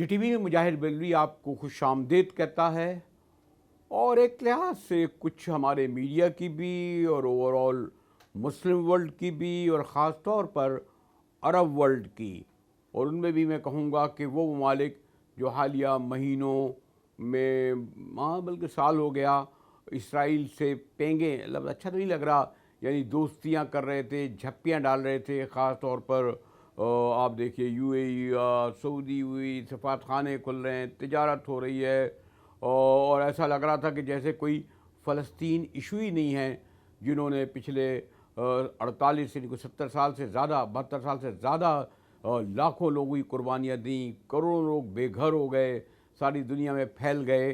T V میں مجاہد بریلوی آپ کو خوش آمدید کہتا ہے، اور ایک لحاظ سے کچھ ہمارے میڈیا کی بھی اور اوور آل مسلم ورلڈ کی بھی اور خاص طور پر عرب ورلڈ کی، اور ان میں بھی میں کہوں گا کہ وہ ممالک جو حالیہ مہینوں میں بلکہ سال ہو گیا اسرائیل سے پینگیں، لفظ اچھا تو نہیں لگ رہا، یعنی دوستیاں کر رہے تھے، جھپیاں ڈال رہے تھے، خاص طور پر آپ دیکھیے یو اے ای، سعودی ہوئی، سفارت خانے کھل رہے ہیں، تجارت ہو رہی ہے، اور ایسا لگ رہا تھا کہ جیسے کوئی فلسطین ایشو ہی نہیں ہے، جنہوں نے پچھلے 48 یعنی 70 سال سے زیادہ، 72 سال سے زیادہ لاکھوں لوگوں کی قربانیاں دیں، کروڑوں لوگ بے گھر ہو گئے، ساری دنیا میں پھیل گئے،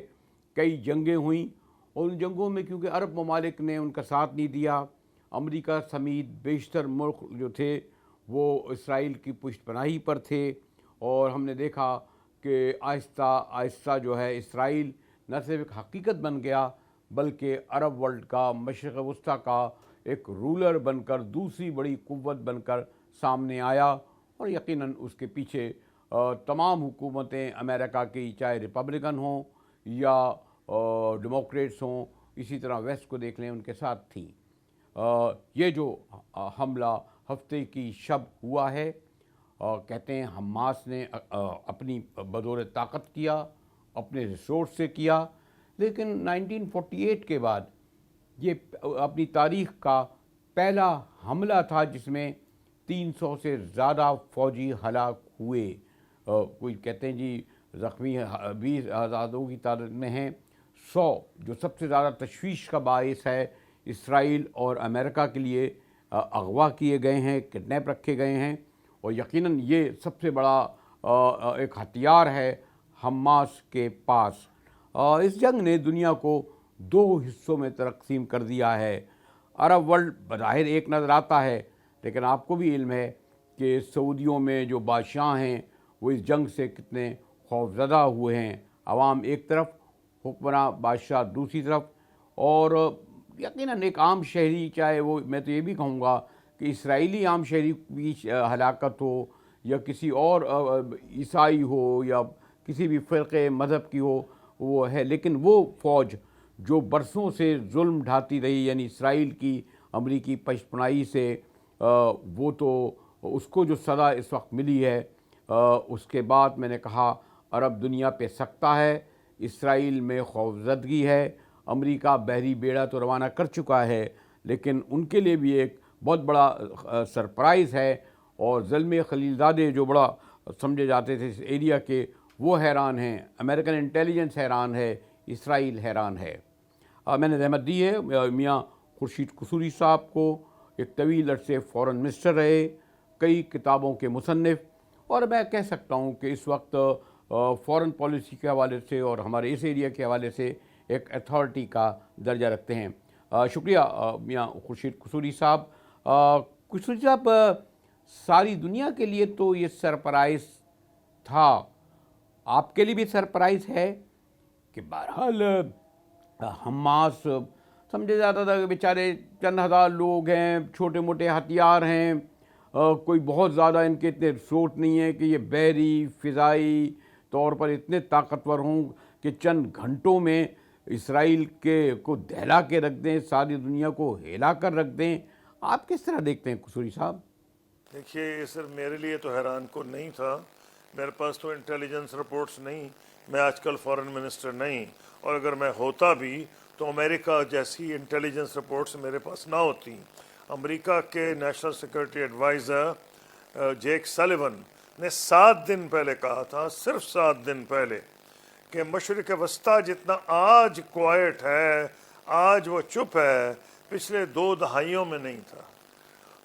کئی جنگیں ہوئیں، اور ان جنگوں میں کیونکہ عرب ممالک نے ان کا ساتھ نہیں دیا، امریکہ سمیت بیشتر ملک جو تھے وہ اسرائیل کی پشت پناہی پر تھے، اور ہم نے دیکھا کہ آہستہ آہستہ جو ہے اسرائیل نہ صرف ایک حقیقت بن گیا بلکہ عرب ورلڈ کا، مشرق وسطیٰ کا ایک رولر بن کر، دوسری بڑی قوت بن کر سامنے آیا، اور یقیناً اس کے پیچھے تمام حکومتیں امریکہ کی، چاہے ریپبلکن ہوں یا ڈیموکریٹس ہوں، اسی طرح ویسٹ کو دیکھ لیں، ان کے ساتھ تھیں۔ یہ جو حملہ ہفتے کی شب ہوا ہے، کہتے ہیں حماس نے اپنی بدور طاقت کیا، اپنے ریسورس سے کیا، لیکن 1948 کے بعد یہ اپنی تاریخ کا پہلا حملہ تھا جس میں 300 سے زیادہ فوجی ہلاک ہوئے، کوئی کہتے ہیں جی زخمی 20,000 کی تعداد میں ہیں، 100 جو سب سے زیادہ تشویش کا باعث ہے اسرائیل اور امریکہ کے لیے، اغوا کیے گئے ہیں، کڈنیپ رکھے گئے ہیں، اور یقیناً یہ سب سے بڑا ایک ہتھیار ہے حماس کے پاس۔ اس جنگ نے دنیا کو دو حصوں میں تقسیم کر دیا ہے۔ عرب ورلڈ بظاہر ایک نظر آتا ہے، لیکن آپ کو بھی علم ہے کہ سعودیوں میں جو بادشاہ ہیں وہ اس جنگ سے کتنے خوفزدہ ہوئے ہیں، عوام ایک طرف، حکمراں بادشاہ دوسری طرف، اور یقیناً ایک عام شہری، چاہے وہ، میں تو یہ بھی کہوں گا کہ اسرائیلی عام شہری کی ہلاکت ہو یا کسی اور عیسائی ہو یا کسی بھی فرقے مذہب کی ہو، وہ ہے، لیکن وہ فوج جو برسوں سے ظلم ڈھاتی رہی، یعنی اسرائیل کی امریکی پشت پناہی سے، وہ تو اس کو جو سزا اس وقت ملی ہے، اس کے بعد میں نے کہا عرب دنیا پہ سکتہ ہے، اسرائیل میں خوفزدگی ہے، امریکہ بحری بیڑا تو روانہ کر چکا ہے، لیکن ان کے لیے بھی ایک بہت بڑا سرپرائز ہے، اور زلمے خلیل زادے جو بڑا سمجھے جاتے تھے اس ایریا کے، وہ حیران ہیں، امریکن انٹیلیجنس حیران ہے، اسرائیل حیران ہے۔ میں نے رحمت دی ہے میاں خورشید قصوری صاحب کو، ایک طویل عرصے فورن منسٹر رہے، کئی کتابوں کے مصنف، اور میں کہہ سکتا ہوں کہ اس وقت فورن پالیسی کے حوالے سے اور ہمارے اس ایریا کے حوالے سے ایک اتھارٹی کا درجہ رکھتے ہیں۔ شکریہ میاں خورشید قصوری صاحب۔ قصوری صاحب، ساری دنیا کے لیے تو یہ سرپرائز تھا، آپ کے لیے بھی سرپرائز ہے کہ بہرحال حماس سمجھے جاتا تھا کہ بیچارے چند ہزار لوگ ہیں، چھوٹے موٹے ہتھیار ہیں، کوئی بہت زیادہ ان کے اتنے ریسورس نہیں ہے کہ یہ بحری فضائی طور پر اتنے طاقتور ہوں کہ چند گھنٹوں میں اسرائیل کو دہلا کے رکھ دیں، ساری دنیا کو ہلا کر رکھ دیں۔ آپ کس طرح دیکھتے ہیں قصوری صاحب؟ دیکھیے سر، میرے لیے تو حیران کن نہیں تھا، میرے پاس تو انٹیلیجنس رپورٹس نہیں، میں آج کل فورن منسٹر نہیں، اور اگر میں ہوتا بھی تو امریکہ جیسی انٹیلیجنس رپورٹس میرے پاس نہ ہوتی۔ امریکہ کے national security adviser Jake Sullivan نے 7 دن پہلے کہا تھا، صرف 7 دن پہلے، کہ مشرق وسطیٰ جتنا آج کوائٹ ہے، آج وہ چپ ہے، پچھلے 2 دہائیوں میں نہیں تھا۔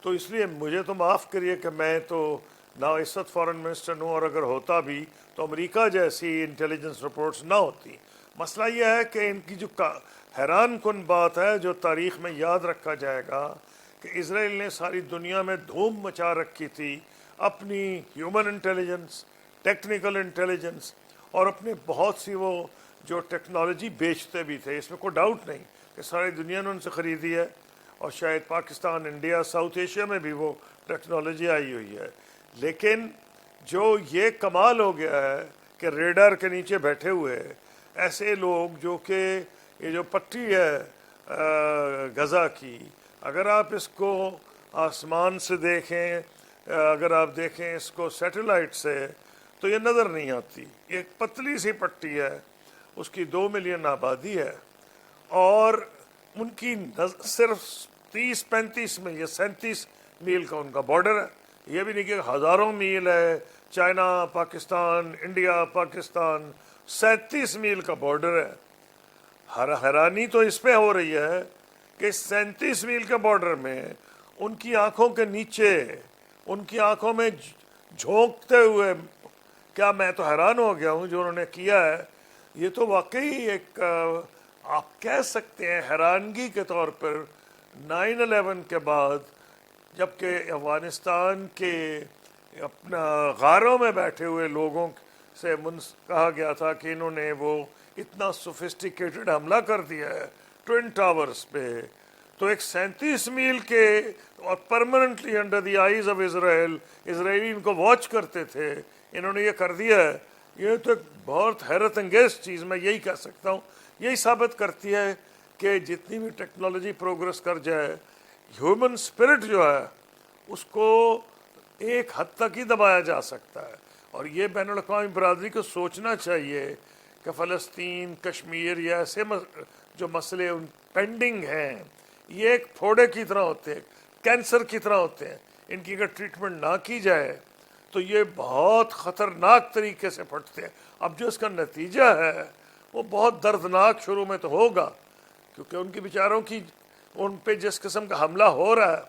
تو اس لیے مجھے تو معاف کریے کہ میں تو نہ اس وقت فورن منسٹر ہوں، اور اگر ہوتا بھی تو امریکہ جیسی انٹیلیجنس رپورٹس نہ ہوتی۔ مسئلہ یہ ہے کہ ان کی جو حیران کن بات ہے جو تاریخ میں یاد رکھا جائے گا، کہ اسرائیل نے ساری دنیا میں دھوم مچا رکھی تھی اپنی ہیومن انٹیلیجنس، ٹیکنیکل انٹیلیجنس، اور اپنے بہت سی وہ جو ٹیکنالوجی بیچتے بھی تھے، اس میں کوئی ڈاؤٹ نہیں کہ ساری دنیا نے ان سے خریدی ہے، اور شاید پاکستان، انڈیا، ساؤتھ ایشیا میں بھی وہ ٹیکنالوجی آئی ہوئی ہے۔ لیکن جو یہ کمال ہو گیا ہے کہ ریڈر کے نیچے بیٹھے ہوئے ایسے لوگ جو کہ یہ جو پٹی ہے غزہ کی، اگر آپ اس کو آسمان سے دیکھیں، اگر آپ دیکھیں اس کو سیٹلائٹ سے، تو یہ نظر نہیں آتی. ایک پتلی سی پٹی ہے، اس کی 2 ملین آبادی ہے، اور ان کی صرف 30-35 میں یا 37 میل کا ان کا بارڈر ہے. یہ بھی نہیں کہ ہزاروں میل ہے، چائنا پاکستان، انڈیا پاکستان، 37 میل کا بارڈر ہے. حیرانی تو اس پہ ہو رہی ہے کہ 37 میل کے بارڈر میں ان کی آنکھوں کے نیچے، ان کی آنکھوں میں جھونکتے ہوئے، کیا میں تو حیران ہو گیا ہوں جو انہوں نے کیا ہے. یہ تو واقعی ایک آپ کہہ سکتے ہیں حیرانگی کے طور پر 9/11 کے بعد، جبکہ افغانستان کے اپنا غاروں میں بیٹھے ہوئے لوگوں سے کہا گیا تھا کہ انہوں نے وہ اتنا سوفسٹیکیٹڈ حملہ کر دیا ہے ٹوئن ٹاورز پہ، تو ایک 37 میل کے اور permanently under the eyes of Israel, Israeli ان کو واچ کرتے تھے، انہوں نے یہ کر دیا ہے. یہ تو ایک بہت حیرت انگیز چیز، میں یہی کہہ سکتا ہوں. یہی ثابت کرتی ہے کہ جتنی بھی ٹیکنالوجی پروگریس کر جائے، ہیومن اسپرٹ جو ہے اس کو ایک حد تک ہی دبایا جا سکتا ہے. اور یہ بین الاقوامی برادری کو سوچنا چاہیے کہ فلسطین، کشمیر یا ایسے جو مسئلے پینڈنگ ہیں، یہ ایک پھوڑے کی طرح ہوتے ہیں، کینسر کی طرح ہوتے ہیں. ان کی اگر ٹریٹمنٹ نہ کی جائے تو یہ بہت خطرناک طریقے سے پھٹتے ہیں. اب جو اس کا نتیجہ ہے وہ بہت دردناک شروع میں تو ہوگا، کیونکہ ان کی بیچاروں کی ان پہ جس قسم کا حملہ ہو رہا ہے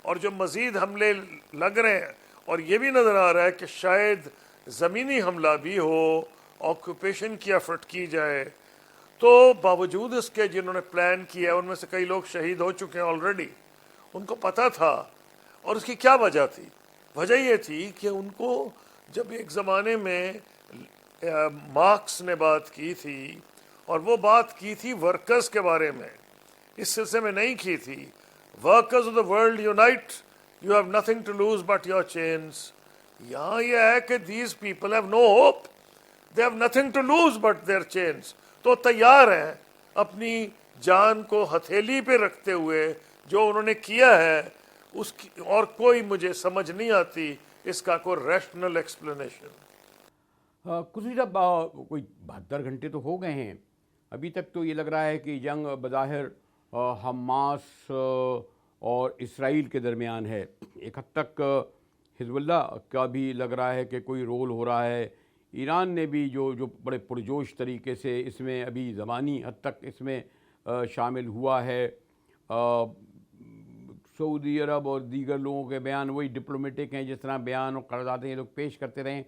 اور جو مزید حملے لگ رہے ہیں، اور یہ بھی نظر آ رہا ہے کہ شاید زمینی حملہ بھی ہو، آکوپیشن کی ایفرٹ کی جائے، تو باوجود اس کے جنہوں نے پلان کیا ان میں سے کئی لوگ شہید ہو چکے ہیں آلریڈی. ان کو پتہ تھا. اور اس کی کیا وجہ تھی؟ وجہ یہ تھی کہ ان کو جب ایک زمانے میں مارکس نے بات کی تھی، اور وہ بات کی تھی ورکرز کے بارے میں، اس سلسلے میں نہیں کی تھی. Workers of the world unite, you have nothing to lose but your chains. یہاں یہ ہے کہ these people have no hope, they have nothing to lose but their chains. تو تیار ہیں اپنی جان کو ہتھیلی پہ رکھتے ہوئے جو انہوں نے کیا ہے اس کی، اور کوئی مجھے سمجھ نہیں آتی اس کا کوئی ریشنل ایکسپلینیشن. قصوری صاحب، کوئی 72 گھنٹے تو ہو گئے ہیں. ابھی تک تو یہ لگ رہا ہے کہ جنگ بظاہر حماس اور اسرائیل کے درمیان ہے. ایک حد تک حزب اللہ کا بھی لگ رہا ہے کہ کوئی رول ہو رہا ہے. ایران نے بھی جو بڑے پرجوش طریقے سے اس میں ابھی زمانی حد تک اس میں شامل ہوا ہے. سعودی عرب اور دیگر لوگوں کے بیان وہی ڈپلومیٹک ہیں جس طرح بیان اور قراردادیں یہ لوگ پیش کرتے رہیں.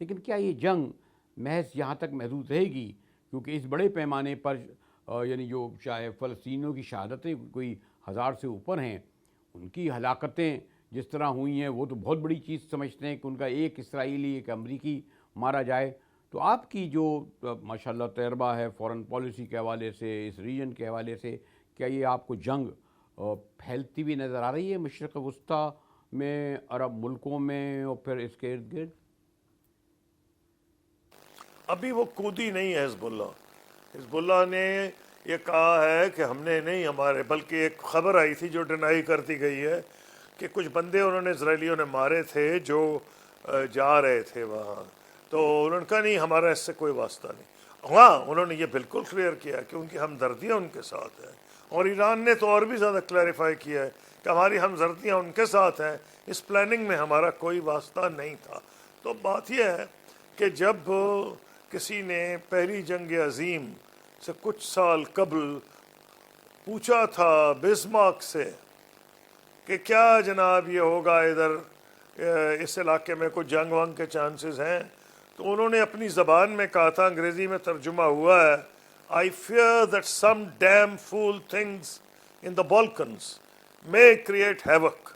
لیکن کیا یہ جنگ محض یہاں تک محدود رہے گی؟ کیونکہ اس بڑے پیمانے پر یعنی جو چاہے فلسطینیوں کی شہادتیں کوئی 1000 سے اوپر ہیں، ان کی ہلاکتیں جس طرح ہوئی ہیں وہ تو بہت بڑی چیز سمجھتے ہیں کہ ان کا ایک اسرائیلی ایک امریکی مارا جائے. تو آپ کی جو ماشاءاللہ تجربہ ہے فورن پالیسی کے حوالے سے، اس ریجن کے حوالے سے، کیا یہ آپ کو جنگ پھیلتی ہوئی نظر آ رہی ہے مشرق وسطیٰ میں، عرب ملکوں میں اور پھر اس کے ارد گرد؟ ابھی وہ کودی نہیں ہے حزب اللہ. حزب اللہ نے یہ کہا ہے کہ ہم نے نہیں، ہمارے، بلکہ ایک خبر آئی تھی جو ڈینائی کر دی گئی ہے کہ کچھ بندے انہوں نے اسرائیلیوں نے مارے تھے جو جا رہے تھے وہاں، تو انہوں نے کہا نہیں ہمارا اس سے کوئی واسطہ نہیں. ہاں انہوں نے یہ بالکل کلیئر کیا کہ ان کی ہمدردیاں ان کے ساتھ ہیں، اور ایران نے تو اور بھی زیادہ کلیریفائی کیا ہے کہ ہماری ہمدردیاں ان کے ساتھ ہیں، اس پلاننگ میں ہمارا کوئی واسطہ نہیں تھا. تو بات یہ ہے کہ جب کسی نے پہلی جنگ عظیم سے کچھ سال قبل پوچھا تھا بسمارک سے کہ کیا جناب یہ ہوگا ادھر اس علاقے میں کوئی جنگ ونگ کے چانسز ہیں، تو انہوں نے اپنی زبان میں کہا تھا، انگریزی میں ترجمہ ہوا ہے، I fear that some damn fool things in the Balkans may create havoc.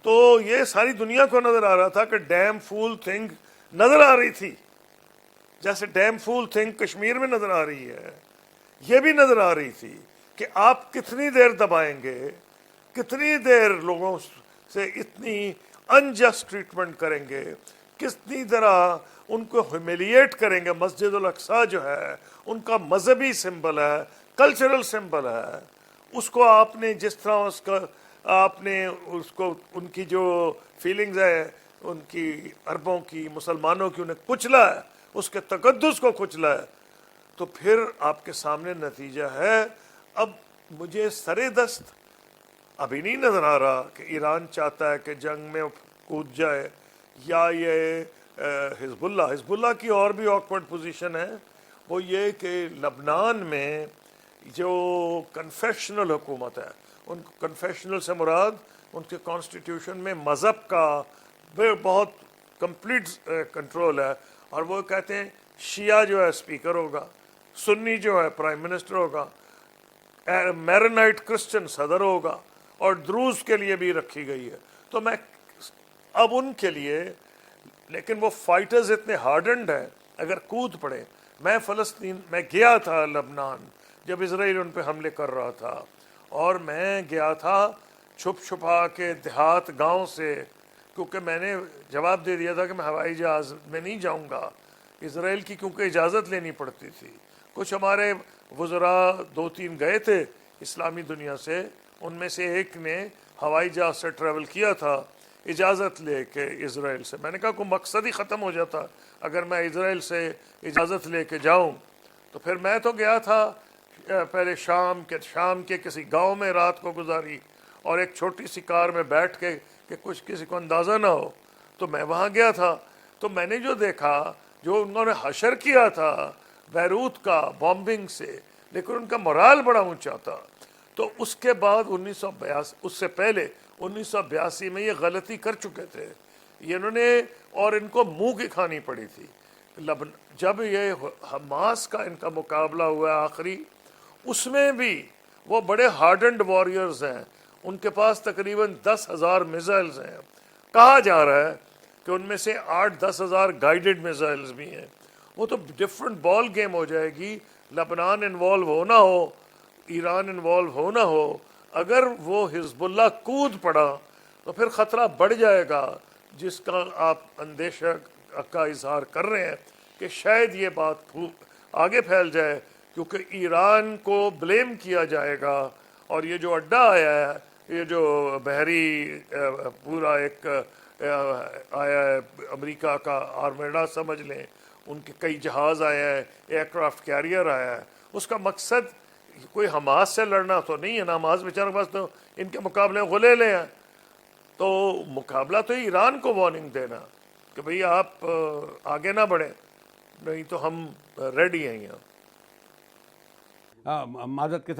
تو یہ ساری دنیا کو نظر آ رہا تھا کہ ڈیم فول تھنگ نظر آ رہی تھی، جیسے ڈیم فول تھنگ کشمیر میں نظر آ رہی ہے، یہ بھی نظر آ رہی تھی کہ آپ کتنی دیر دبائیں گے، کتنی دیر لوگوں سے اتنی انجسٹ ٹریٹمنٹ کریں گے کتنی طرح ان کو ہیومیلیٹ کریں گے. مسجد الاقصی جو ہے ان کا مذہبی سمبل ہے, کلچرل سمبل ہے, اس کو آپ نے جس طرح آپ نے اس کو ان کی جو فیلنگز ہے ان کی عربوں کی مسلمانوں کی انہیں کچلا ہے, اس کے تقدس کو کچلا ہے, تو پھر آپ کے سامنے نتیجہ ہے. اب مجھے سرے دست ابھی نہیں نظر آ رہا کہ ایران چاہتا ہے کہ جنگ میں کود جائے, یا یہ حزب اللہ کی اور بھی آکورڈ پوزیشن ہے, وہ یہ کہ لبنان میں جو کنفیشنل حکومت ہے, ان کو کنفیشنل سے مراد ان کے کانسٹیٹیوشن میں مذہب کا بہت کمپلیٹ کنٹرول ہے, اور وہ کہتے ہیں شیعہ جو ہے اسپیکر ہوگا, سنی جو ہے پرائم منسٹر ہوگا, میرنائٹ کرسچن صدر ہوگا, اور دروز کے لیے بھی رکھی گئی ہے. تو میں اب ان کے لیے, لیکن وہ فائٹرز اتنے ہارڈنڈ ہیں, اگر کود پڑے. میں فلسطین میں گیا تھا لبنان جب اسرائیل ان پہ حملے کر رہا تھا, اور میں گیا تھا چھپ چھپا کے دیہات گاؤں سے, کیونکہ میں نے جواب دے دیا تھا کہ میں ہوائی جہاز میں نہیں جاؤں گا اسرائیل کی, کیونکہ اجازت لینی پڑتی تھی. کچھ ہمارے وزراء 2-3 گئے تھے اسلامی دنیا سے, ان میں سے ایک نے ہوائی جہاز سے ٹریول کیا تھا اجازت لے کے اسرائیل سے. میں نے کہا کوئی مقصد ہی ختم ہو جاتا اگر میں اسرائیل سے اجازت لے کے جاؤں. تو پھر میں تو گیا تھا پہلے شام کے کسی گاؤں میں رات کو گزاری, اور ایک چھوٹی سی کار میں بیٹھ کے کہ کچھ کسی کو اندازہ نہ ہو, تو میں وہاں گیا تھا. تو میں نے جو دیکھا, جو انہوں نے حشر کیا تھا بیروت کا بامبنگ سے, لیکن ان کا morale بڑا اونچا تھا. تو اس کے بعد 1982, اس سے پہلے 1982 میں یہ غلطی کر چکے تھے یہ انہوں نے, اور ان کو منہ کی کھانی پڑی تھی. جب یہ حماس کا ان کا مقابلہ ہوا آخری, اس میں بھی وہ بڑے ہارڈنڈ واریئرز ہیں, ان کے پاس تقریباً 10,000 میزائلز ہیں. کہا جا رہا ہے کہ ان میں سے 8-10 ہزار گائیڈڈ میزائلز بھی ہیں. وہ تو ڈفرنٹ بال گیم ہو جائے گی. لبنان انوالو ہونا ہو, ایران انوالو ہونا ہو, اگر وہ حزب اللہ کود پڑا تو پھر خطرہ بڑھ جائے گا, جس کا آپ اندیشہ کا اظہار کر رہے ہیں کہ شاید یہ بات آگے پھیل جائے, کیونکہ ایران کو بلیم کیا جائے گا. اور یہ جو اڈا آیا ہے, یہ جو بحری پورا ایک آیا ہے امریکہ کا آرمیڈا سمجھ لیں, ان کے کئی جہاز آیا ہے, ایئر کرافٹ کیریئر آیا ہے, اس کا مقصد کوئی حماس سے لڑنا تو نہیں ہے نا. حماس بیچاروں کے پاس تو ان کے مقابلے غلیلے ہیں. تو مقابلہ تو ایران کو وارننگ دینا کہ بھئی آپ آگے نہ بڑھیں, نہیں تو ہم ریڈی ہیں یہاں. معذرت کے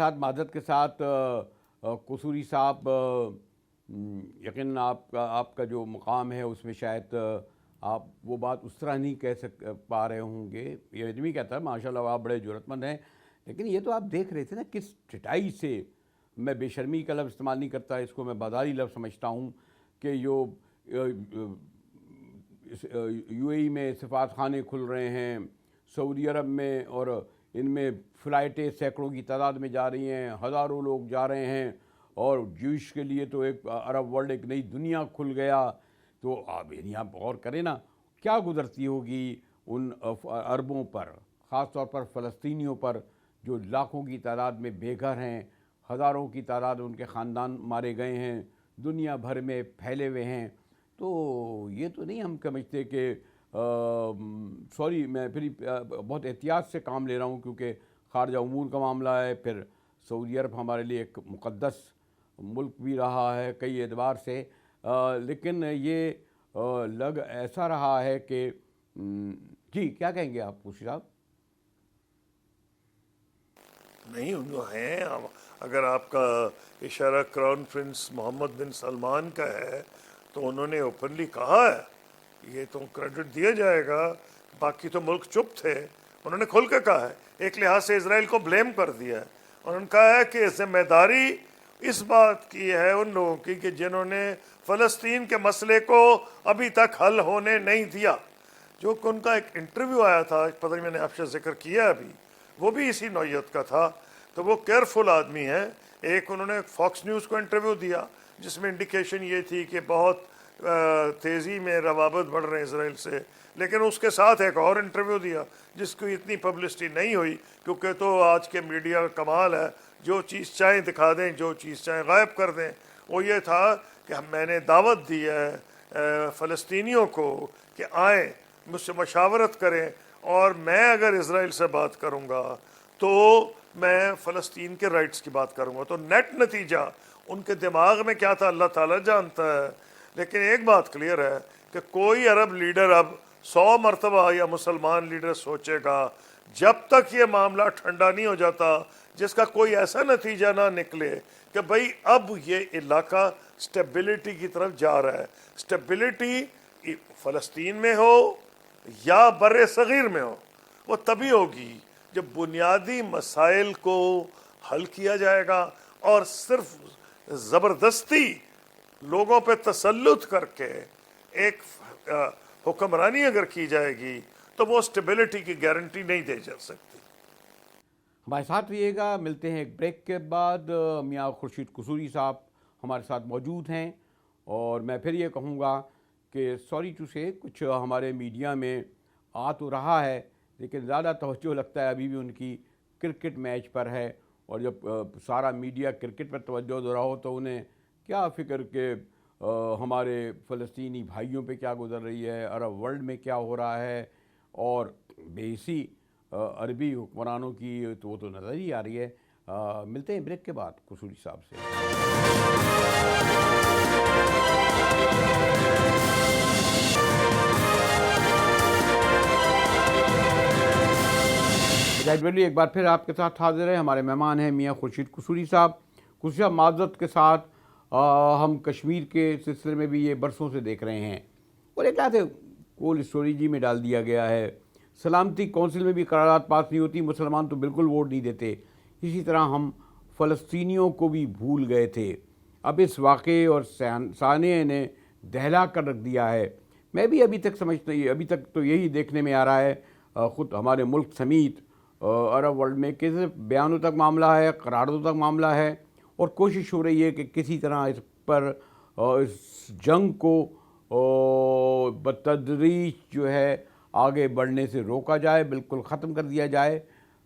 ساتھ قصوری صاحب, یقیناً آپ کا جو مقام ہے اس میں شاید آپ وہ بات اس طرح نہیں کہہ پا رہے ہوں گے. یہ نہیں کہتا, ماشاءاللہ آپ بڑے جرأت مند ہیں, لیکن یہ تو آپ دیکھ رہے تھے نا کس ٹٹائی سے, میں بے شرمی کا لفظ استعمال نہیں کرتا, اس کو میں بازاری لفظ سمجھتا ہوں, کہ جو یو اے ای میں سفارت خانے کھل رہے ہیں, سعودی عرب میں, اور ان میں فلائٹیں سینکڑوں کی تعداد میں جا رہی ہیں, ہزاروں لوگ جا رہے ہیں, اور جوش کے لیے تو ایک عرب ورلڈ, ایک نئی دنیا کھل گیا. تو آپ یعنی آپ غور کریں نا کیا گزرتی ہوگی ان عربوں پر, خاص طور پر فلسطینیوں پر, جو لاکھوں کی تعداد میں بے گھر ہیں, ہزاروں کی تعداد ان کے خاندان مارے گئے ہیں, دنیا بھر میں پھیلے ہوئے ہیں. تو یہ تو نہیں ہم سمجھتے کہ سوری میں پھر بہت احتیاط سے کام لے رہا ہوں, کیونکہ خارجہ امور کا معاملہ ہے. پھر سعودی عرب ہمارے لیے ایک مقدس ملک بھی رہا ہے کئی اعتبار سے, لیکن یہ لگ ایسا رہا ہے کہ جی کیا کہیں گے آپ خوشی صاحب؟ نہیں ہیں, اگر آپ کا اشارہ کراؤن پرنس محمد بن سلمان کا ہے تو انہوں نے اوپنلی کہا ہے, یہ تو کریڈٹ دیا جائے گا. باقی تو ملک چپ تھے, انہوں نے کھل کے کہا ہے. ایک لحاظ سے اسرائیل کو بلیم کر دیا ہے, انہوں نے کہا ہے کہ ذمہ داری اس بات کی ہے ان لوگوں کی کہ جنہوں نے فلسطین کے مسئلے کو ابھی تک حل ہونے نہیں دیا. جو ان کا ایک انٹرویو آیا تھا, پتہ نہیں میں نے آپ سے ذکر کیا ابھی, وہ بھی اسی نوعیت کا تھا. تو وہ کیئرفل آدمی ہیں. ایک انہوں نے فاکس نیوز کو انٹرویو دیا جس میں انڈیکیشن یہ تھی کہ بہت تیزی میں روابط بڑھ رہے ہیں اسرائیل سے، لیکن اس کے ساتھ ایک اور انٹرویو دیا جس کی اتنی پبلسٹی نہیں ہوئی، کیونکہ تو آج کے میڈیا کا کمال ہے، جو چیز چاہیں دکھا دیں، جو چیز چاہیں غائب کر دیں۔ وہ یہ تھا کہ میں نے دعوت دی ہے فلسطینیوں کو کہ آئیں مجھ سے مشاورت کریں، اور میں اگر اسرائیل سے بات کروں گا تو میں فلسطین کے رائٹس کی بات کروں گا۔ تو نیٹ نتیجہ ان کے دماغ میں کیا تھا اللہ تعالیٰ جانتا ہے، لیکن ایک بات کلیئر ہے کہ کوئی عرب لیڈر اب 100 مرتبہ یا مسلمان لیڈر سوچے گا، جب تک یہ معاملہ ٹھنڈا نہیں ہو جاتا جس کا کوئی ایسا نتیجہ نہ نکلے کہ بھئی اب یہ علاقہ سٹیبلٹی کی طرف جا رہا ہے۔ سٹیبلٹی فلسطین میں ہو یا بر صغیر میں ہو، وہ تبھی ہوگی جب بنیادی مسائل کو حل کیا جائے گا، اور صرف زبردستی لوگوں پہ تسلط کر کے ایک حکمرانی اگر کی جائے گی تو وہ سٹیبلٹی کی گارنٹی نہیں دی جا سکتی۔ ہمارے ساتھ رہیے گا، ملتے ہیں ایک بریک کے بعد۔ میاں خورشید قصوری صاحب ہمارے ساتھ موجود ہیں، اور میں پھر یہ کہوں گا کہ سوری ٹو سے کچھ ہمارے میڈیا میں آ تو رہا ہے، لیکن زیادہ توجہ لگتا ہے ابھی بھی ان کی کرکٹ میچ پر ہے، اور جب سارا میڈیا کرکٹ پر توجہ دے رہا ہو تو انہیں کیا فکر کہ ہمارے فلسطینی بھائیوں پہ کیا گزر رہی ہے، عرب ورلڈ میں کیا ہو رہا ہے، اور بیسی عربی حکمرانوں کی تو وہ تو نظر ہی آ رہی ہے۔ ملتے ہیں بریک کے بعد قصوری صاحب سے۔ مجاہد ویلی ایک بار پھر آپ کے ساتھ حاضر ہے۔ ہمارے مہمان ہیں میاں خورشید قصوری صاحب۔ قصوری صاحب، معذرت کے ساتھ ہم کشمیر کے سلسلے میں بھی یہ برسوں سے دیکھ رہے ہیں، اور ایک بات ہے کول اسٹوریج میں ڈال دیا گیا ہے، سلامتی کونسل میں بھی قرارداد پاس نہیں ہوتی، مسلمان تو بالکل ووٹ نہیں دیتے، اسی طرح ہم فلسطینیوں کو بھی بھول گئے تھے۔ اب اس واقعے اور سانحے نے دہلا کر رکھ دیا ہے۔ میں بھی ابھی تک تو یہی دیکھنے میں آ رہا ہے، خود ہمارے ملک سمیت عرب ورلڈ میں کہ صرف بیانوں تک معاملہ ہے، قراردادوں تک معاملہ ہے، اور کوشش ہو رہی ہے کہ کسی طرح اس پر اس جنگ کو بتدریج جو ہے آگے بڑھنے سے روکا جائے، بالکل ختم کر دیا جائے۔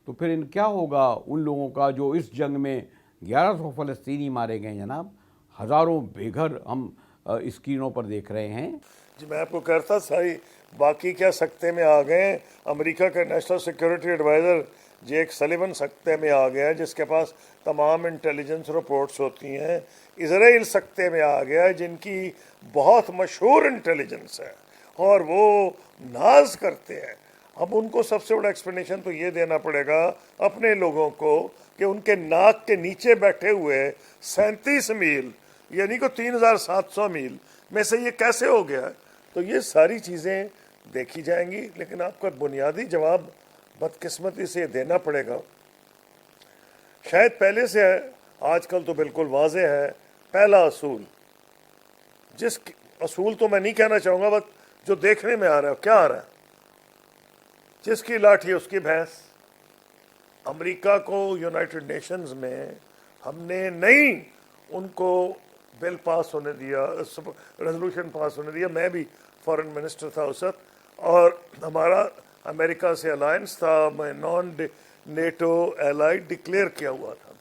تو پھر کیا ہوگا ان لوگوں کا جو اس جنگ میں 1100 فلسطینی مارے گئے جناب، ہزاروں بے گھر ہم اسکرینوں پر دیکھ رہے ہیں۔ جی میں آپ کو کہتا ساری باقی کیا سکتے میں آ گئے ہیں۔ امریکہ کا national security adviser Jake Sullivan سکتے میں آ گیا ہے، جس کے پاس تمام انٹیلیجنس رپورٹس ہوتی ہیں۔ اسرائیل سکتے میں آ گیا ہے، جن کی بہت مشہور انٹیلیجنس ہے، اور وہ ناز کرتے ہیں۔ اب ان کو سب سے بڑا ایکسپلینیشن تو یہ دینا پڑے گا اپنے لوگوں کو کہ ان کے ناک کے نیچے بیٹھے ہوئے 37 میل یعنی کہ 3700 میل میں سے یہ کیسے ہو گیا۔ تو یہ ساری چیزیں دیکھی جائیں گی، لیکن آپ کا بنیادی جواب بدقسمتی سے دینا پڑے گا، شاید پہلے سے ہے، آج کل تو بالکل واضح ہے۔ پہلا اصول، جس اصول تو میں نہیں کہنا چاہوں گا، بس جو دیکھنے میں آ رہا ہے کیا آ رہا ہے، جس کی لاٹھی اس کی بھینس۔ امریکہ کو یونائٹڈ نیشنز میں ہم نے نہیں ان کو بل پاس ہونے دیا، ریزولوشن پاس ہونے دیا۔ میں بھی فارن منسٹر تھا اس وقت، اور ہمارا امریکہ سے الائنس تھا، میں نان نیٹو ایلائی ڈکلیئر کیا ہوا تھا۔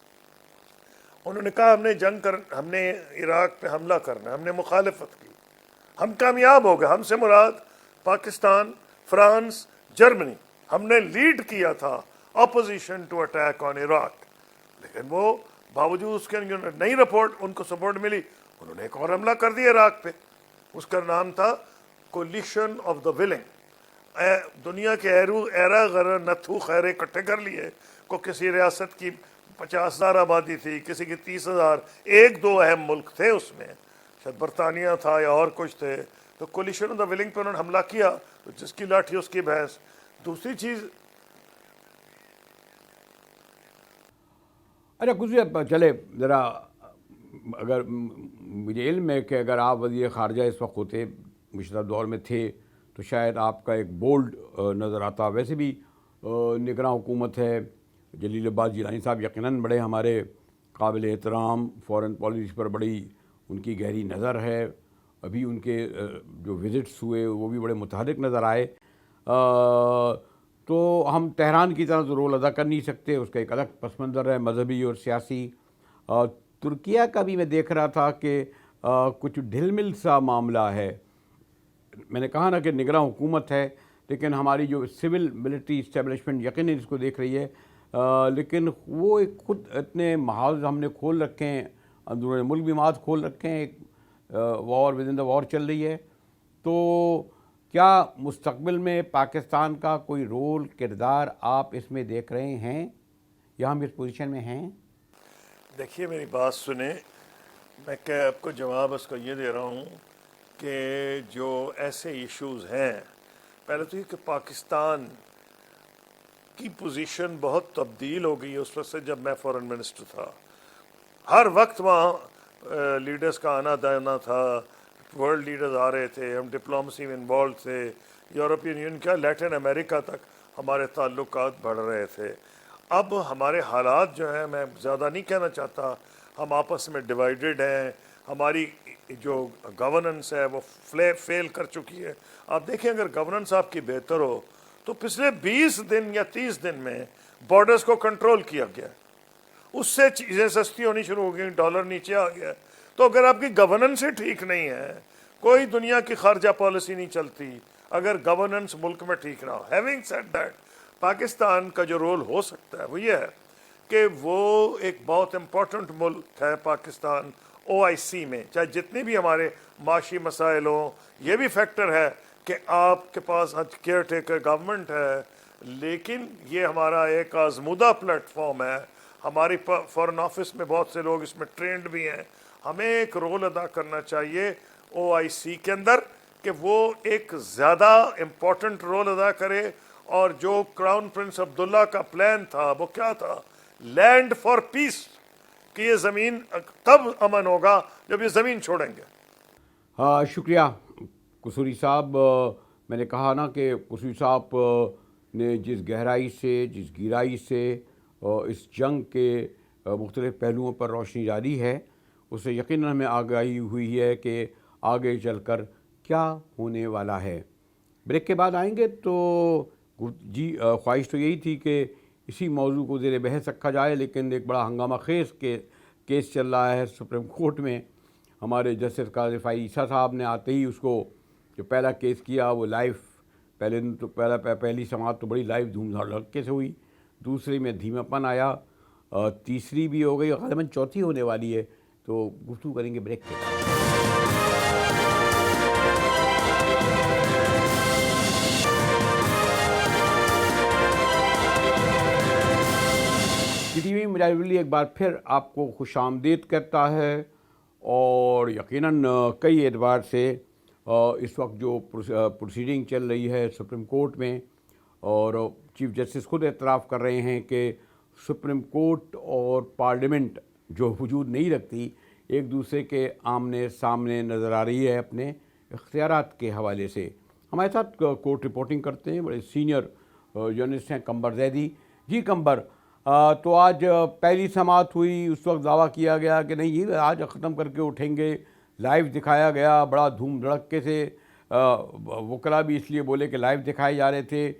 انہوں نے کہا ہم نے عراق پہ حملہ کرنا ہے، ہم نے مخالفت کی، ہم کامیاب ہو گئے۔ ہم سے مراد پاکستان، فرانس، جرمنی، ہم نے لیڈ کیا تھا اپوزیشن ٹو اٹیک آن عراق، لیکن وہ باوجود اس کے نئی رپورٹ ان کو سپورٹ ملی، انہوں نے ایک اور حملہ کر دیا عراق پہ، اس کا نام تھا کولیشن آف دا ولنگ۔ دنیا کے ایرا غر نتھو خیرے اکٹھے کر لیے، کو کسی ریاست کی 50,000 آبادی تھی، کسی کی 30,000، ایک دو اہم ملک تھے اس میں، شاید برطانیہ تھا یا اور کچھ تھے، تو کولیشن آف دا ولنگ پہ انہوں نے حملہ کیا، تو جس کی لاٹھی اس کی بھینس۔ دوسری چیز، اچھا کچھ چلے ذرا، اگر مجھے علم ہے کہ اگر آپ وزیر خارجہ اس وقت ہوتے، مشرف دور میں تھے، تو شاید آپ کا ایک بولڈ نظر آتا۔ ویسے بھی نگراں حکومت ہے، جلیل عباس جیلانی صاحب یقیناً بڑے ہمارے قابل احترام، فورن پالیسی پر بڑی ان کی گہری نظر ہے، ابھی ان کے جو وزٹس ہوئے وہ بھی بڑے متحرک نظر آئے. تو ہم تہران کی طرح تو رول ادا کر نہیں سکتے, اس کا ایک الگ پس منظر ہے مذہبی اور سیاسی. ترکیہ کا بھی میں دیکھ رہا تھا کہ کچھ ڈھل مل سا معاملہ ہے. میں نے کہا نا کہ نگراں حکومت ہے, لیکن ہماری جو سول ملٹری اسٹیبلشمنٹ یقیناً اس کو دیکھ رہی ہے, لیکن وہ ایک خود اتنے محاذ ہم نے کھول رکھے ہیں, اندرون ملک بھی محاذ کھول رکھے ہیں, ایک وار ود ان دا وار چل رہی ہے. تو کیا مستقبل میں پاکستان کا کوئی رول کردار آپ اس میں دیکھ رہے ہیں, یا ہم اس پوزیشن میں ہیں؟ دیکھیے میری بات سنیں, میں کہ آپ کو جواب اس کا یہ دے رہا ہوں کہ جو ایسے ایشوز ہیں, پہلے تو یہ کہ پاکستان کی پوزیشن بہت تبدیل ہو گئی ہے اس وقت سے جب میں فورن منسٹر تھا. ہر وقت وہاں لیڈرز کا آنا جانا تھا, ورلڈ لیڈرز آ رہے تھے, ہم ڈپلومسی میں انوالو تھے, یورپین یونین کیا لیٹن امریکہ تک ہمارے تعلقات بڑھ رہے تھے. اب ہمارے حالات جو ہیں, میں زیادہ نہیں کہنا چاہتا, ہم آپس میں ڈیوائیڈڈ ہیں, ہماری جو گورننس ہے وہ فیل کر چکی ہے. آپ دیکھیں اگر گورننس آپ کی بہتر ہو تو پچھلے 20 دن یا 30 دن میں بارڈرز کو کنٹرول کیا گیا, اس سے چیزیں سستی ہونی شروع ہو گئیں, ڈالر نیچے آ گیا. تو اگر آپ کی گورننس ہی ٹھیک نہیں ہے, کوئی دنیا کی خارجہ پالیسی نہیں چلتی اگر گورننس ملک میں ٹھیک نہ ہو. ہیونگ سیڈ دیٹ, پاکستان کا جو رول ہو سکتا ہے وہ یہ ہے کہ وہ ایک بہت امپورٹنٹ ملک ہے پاکستان OIC میں, چاہے جتنے بھی ہمارے معاشی مسائل ہوں. یہ بھی فیکٹر ہے کہ آپ کے پاس کیئر ٹیکر گورنمنٹ ہے, لیکن یہ ہمارا ایک آزمودہ پلیٹ فارم ہے. ہماری فورن آفس میں بہت سے لوگ اس میں ٹرینڈ بھی ہیں. ہمیں ایک رول ادا کرنا چاہیے OIC کے اندر کہ وہ ایک زیادہ امپورٹنٹ رول ادا کرے. اور جو کراؤن پرنس عبداللہ کا پلان تھا وہ کیا تھا, لینڈ فار پیس, کہ یہ زمین کب امن ہوگا جب یہ زمین چھوڑیں گے. ہاں شکریہ قصوری صاحب. میں نے کہا نا کہ قصوری صاحب نے جس گہرائی سے, جس گہرائی سے اس جنگ کے مختلف پہلوؤں پر روشنی ڈالی ہے, اس سے یقیناً ہمیں آگاہی ہوئی ہے کہ آگے چل کر کیا ہونے والا ہے. بریک کے بعد آئیں گے تو جی خواہش تو یہی تھی کہ اسی موضوع کو زیر بحث رکھا جائے, لیکن ایک بڑا ہنگامہ خیز کیس چل رہا ہے سپریم کورٹ میں. ہمارے جسٹس قاضی فائز عیسیٰ صاحب نے آتے ہی اس کو جو پہلا کیس کیا وہ لائیو, پہلے دن تو پہلی سماعت تو بڑی لائیو دھوم دھڑکے سے ہوئی, دوسری میں دھیما پن آیا, تیسری بھی ہو گئی, غالباً چوتھی ہونے والی ہے. تو گفتگو کریں گے بریک کے بعد. ٹی وی مجاہدلی ایک بار پھر آپ کو خوش آمدید کرتا ہے, اور یقیناً کئی اعتبار سے اس وقت جو پروسیڈنگ چل رہی ہے سپریم کورٹ میں, اور چیف جسٹس خود اعتراف کر رہے ہیں کہ سپریم کورٹ اور پارلیمنٹ جو وجود نہیں رکھتی, ایک دوسرے کے آمنے سامنے نظر آ رہی ہے اپنے اختیارات کے حوالے سے. ہمارے ساتھ کورٹ رپورٹنگ کرتے ہیں بڑے سینئر جرنلسٹ ہیں قمبر زیدی. جی قمبر, تو آج پہلی سماعت ہوئی, اس وقت دعویٰ کیا گیا کہ نہیں یہ آج ختم کر کے اٹھیں گے, لائیو دکھایا گیا بڑا دھوم دھڑکے سے, وکلاء بھی اس لیے بولے کہ لائیو دکھائے جا رہے تھے.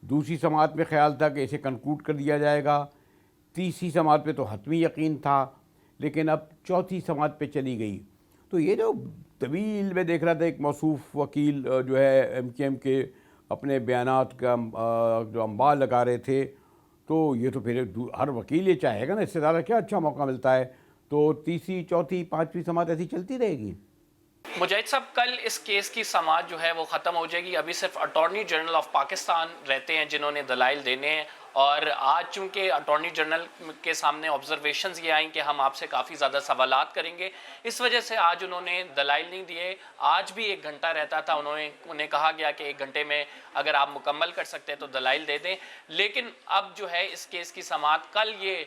دوسری سماعت میں خیال تھا کہ اسے کنکلوڈ کر دیا جائے گا, تیسری سماعت پہ تو حتمی یقین تھا, لیکن اب چوتھی سماعت پہ چلی گئی. تو یہ جو طویل میں دیکھ رہا تھا ایک موصوف وکیل جو ہے MKM کے اپنے بیانات کا جو انبار لگا رہے تھے, تو یہ تو پھر ہر وکیل یہ چاہے گا نا, اس سے زیادہ کیا اچھا موقع ملتا ہے. تو تیسری چوتھی پانچویں سماعت ایسی چلتی رہے گی. مجاہد صاحب, کل اس کیس کی سماعت جو ہے وہ ختم ہو جائے گی. ابھی صرف اٹارنی جنرل آف پاکستان رہتے ہیں جنہوں نے دلائل دینے ہیں, اور آج چونکہ اٹارنی جنرل کے سامنے آبزرویشنز یہ آئیں کہ ہم آپ سے کافی زیادہ سوالات کریں گے, اس وجہ سے آج انہوں نے دلائل نہیں دیے. آج بھی 1 گھنٹہ رہتا تھا, انہیں کہا گیا کہ 1 گھنٹے میں اگر آپ مکمل کر سکتے ہیں تو دلائل دے دیں. لیکن اب جو ہے اس کیس کی سماعت کل یہ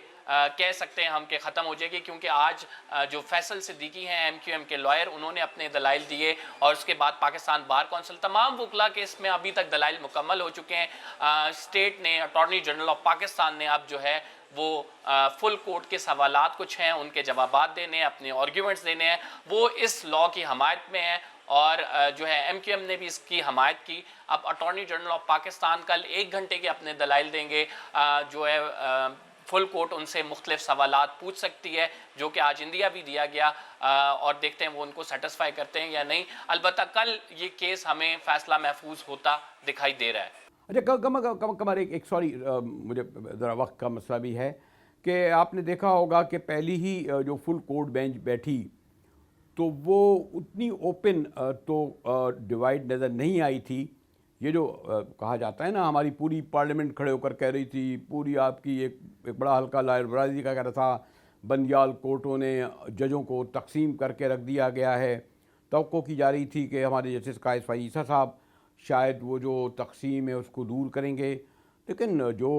کہہ سکتے ہیں ہم کہ ختم ہو جائے گی, کیونکہ آج جو فیصل صدیقی ہیں MQM کے لائر, انہوں نے اپنے دلائل دیے, اور اس کے بعد پاکستان بار کونسل, تمام وکلاء کے اس میں ابھی تک دلائل مکمل ہو چکے ہیں. اسٹیٹ نے, اٹارنی جنرل آف پاکستان نے اب جو ہے وہ فل کورٹ کے سوالات کچھ ہیں ان کے جوابات دینے ہیں, اپنے آرگیومنٹس دینے ہیں, وہ اس لا کی حمایت میں ہیں. اور جو ہے ایم کیو ایم نے بھی اس کی حمایت کی. اب اٹارنی جنرل آف پاکستان کل 1 گھنٹے کے اپنے دلائل دیں گے. جو ہے فل کورٹ ان سے مختلف سوالات پوچھ سکتی ہے جو کہ آج انڈیا بھی دیا گیا, اور دیکھتے ہیں وہ ان کو سیٹسفائی کرتے ہیں یا نہیں. البتہ کل یہ کیس ہمیں فیصلہ محفوظ ہوتا دکھائی دے رہا ہے. اچھا کمر ایک سوری مجھے ذرا وقت کا مسئلہ بھی ہے کہ آپ نے دیکھا ہوگا کہ پہلی ہی جو فل کورٹ بینچ بیٹھی تو وہ اتنی اوپن تو ڈیوائڈ نظر نہیں آئی تھی. یہ جو کہا جاتا ہے نا, ہماری پوری پارلیمنٹ کھڑے ہو کر کہہ رہی تھی, پوری آپ کی ایک بڑا ہلکا لائر برادری کا کہہ رہا تھا بندیال کورٹوں نے ججوں کو تقسیم کر کے رکھ دیا گیا ہے. توقع کی جا رہی تھی کہ ہمارے جسٹس قائص فائز عیسیٰ صاحب شاید وہ جو تقسیم ہے اس کو دور کریں گے, لیکن جو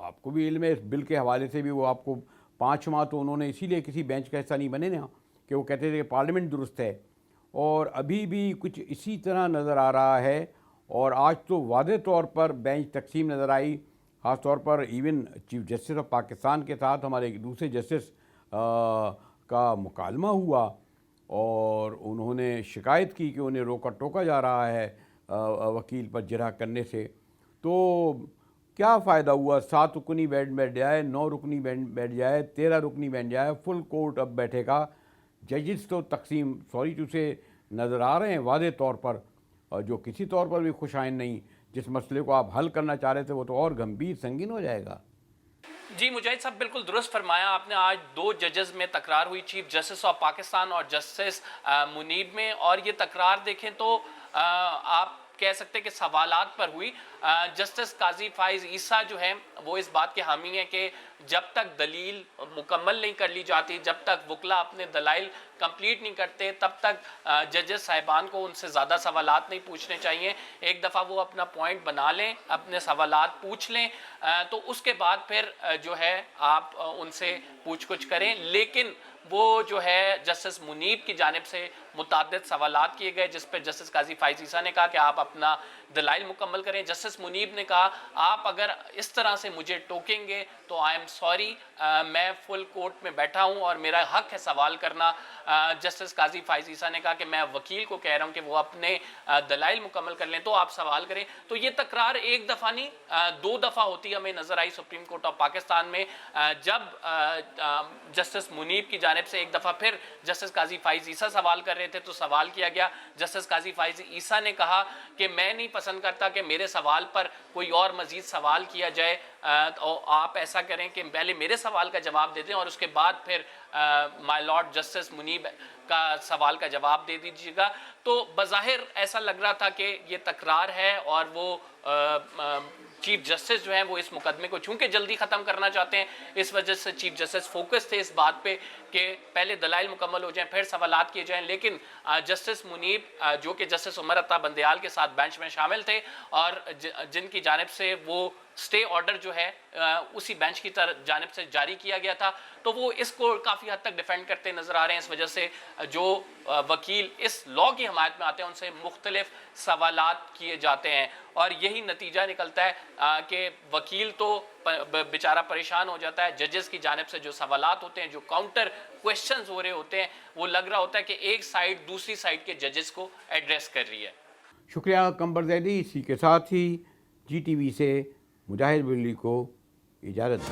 آپ کو بھی علم ہے اس بل کے حوالے سے بھی, وہ آپ کو 5 ماہ تو انہوں نے اسی لیے کسی بینچ کا حصہ نہیں بنے نا کہ وہ کہتے تھے کہ پارلیمنٹ درست ہے, اور ابھی بھی کچھ اسی طرح نظر آ رہا ہے. اور آج تو واضح طور پر بینچ تقسیم نظر آئی, خاص طور پر even chief justice of Pakistan کے ساتھ ہمارے ایک دوسرے جسٹس کا مکالمہ ہوا اور انہوں نے شکایت کی کہ انہیں روکا ٹوکا جا رہا ہے وکیل پر جرح کرنے سے. تو کیا فائدہ ہوا؟ 7 رکنی بینچ بیٹھ جائے, 9 رکنی بینچ بیٹھ جائے, 13 رکنی بینچ جائے, فل کورٹ اب بیٹھے گا. ججز تو تقسیم سوری ٹو سے نظر آ رہے ہیں واضح طور پر, جو کسی طور پر بھی خوش آئند نہیں. جس مسئلے کو آپ حل کرنا چاہ رہے تھے وہ تو اور گمبھیر سنگین ہو جائے گا. جی مجاہد صاحب بالکل درست فرمایا آپ نے. آج 2 ججز میں تکرار ہوئی, چیف جسٹس آف پاکستان اور جسٹس منیب میں, اور یہ تکرار دیکھیں تو آپ کہہ سکتے کہ سوالات پر ہوئی. جسٹس قاضی فائز عیسیٰ جو ہیں وہ اس بات کے حامی ہیں کہ جب تک دلیل مکمل نہیں کر لی جاتی, جب تک وکلا اپنے دلائل کمپلیٹ نہیں کرتے, تب تک ججز صاحبان کو ان سے زیادہ سوالات نہیں پوچھنے چاہیے. ایک دفعہ وہ اپنا پوائنٹ بنا لیں, اپنے سوالات پوچھ لیں, تو اس کے بعد پھر جو ہے آپ ان سے پوچھ گچھ کریں. لیکن وہ جو ہے جسٹس منیب کی جانب سے متعدد سوالات کیے گئے جس پہ جسٹس قاضی فائز عیسیٰ نے کہا کہ آپ اپنا دلائل مکمل کریں. جسٹس منیب نے کہا آپ اگر اس طرح سے مجھے ٹوکیں گے تو آئی ایم سوری, میں فل کورٹ میں بیٹھا ہوں اور میرا حق ہے سوال کرنا. جسٹس قاضی فائز عیسیٰ نے کہا کہ میں وکیل کو کہہ رہا ہوں کہ وہ اپنے دلائل مکمل کر لیں تو آپ سوال کریں. تو یہ تکرار ایک دفعہ نہیں 2 دفعہ ہوتی ہمیں نظر آئی سپریم کورٹ آف پاکستان میں, جب جسٹس منیب کی جانب سے ایک دفعہ پھر جسٹس قاضی فائز عیسیٰ سوال کر رہے تھے تو سوال کیا گیا. جسٹس قاضی فائز عیسیٰ نے کہا کہ میں نہیں پسند کرتا کہ میرے سوال پر کوئی اور مزید سوال کیا جائے, اور آپ ایسا کریں کہ پہلے میرے سوال کا جواب دے دیں اور اس کے بعد پھر مائی لارڈ جسٹس منیب کا سوال کا جواب دے دیجیے گا. تو بظاہر ایسا لگ رہا تھا کہ یہ تکرار ہے اور وہ چیف جسٹس جو ہیں وہ اس مقدمے کو چونکہ جلدی ختم کرنا چاہتے ہیں, اس وجہ سے چیف جسٹس فوکس تھے اس بات پہ کہ پہلے دلائل مکمل ہو جائیں پھر سوالات کیے جائیں. لیکن جسٹس منیب جو کہ جسٹس عمر عطا بندیال کے ساتھ بینچ میں شامل تھے اور جن کی جانب سے وہ سٹے آرڈر جو ہے اسی بینچ کی جانب سے جاری کیا گیا تھا, تو وہ اس کو کافی حد تک ڈیفینڈ کرتے نظر آ رہے ہیں. اس وجہ سے جو وکیل اس لاء کی حمایت میں آتے ہیں ان سے مختلف سوالات کیے جاتے ہیں, اور یہی نتیجہ نکلتا ہے کہ وکیل تو بیچارہ پریشان ہو جاتا ہے. ججز کی جانب سے جو سوالات ہوتے ہیں, جو کاؤنٹر کویشچنز ہو رہے ہوتے ہیں, وہ لگ رہا ہوتا ہے کہ ایک سائیڈ دوسری سائیڈ کے ججز کو ایڈریس کر رہی ہے. شکریہ قمر زیدی. اسی کے ساتھ ہی جی ٹی وی سے مجاہد بلی کو اجازت.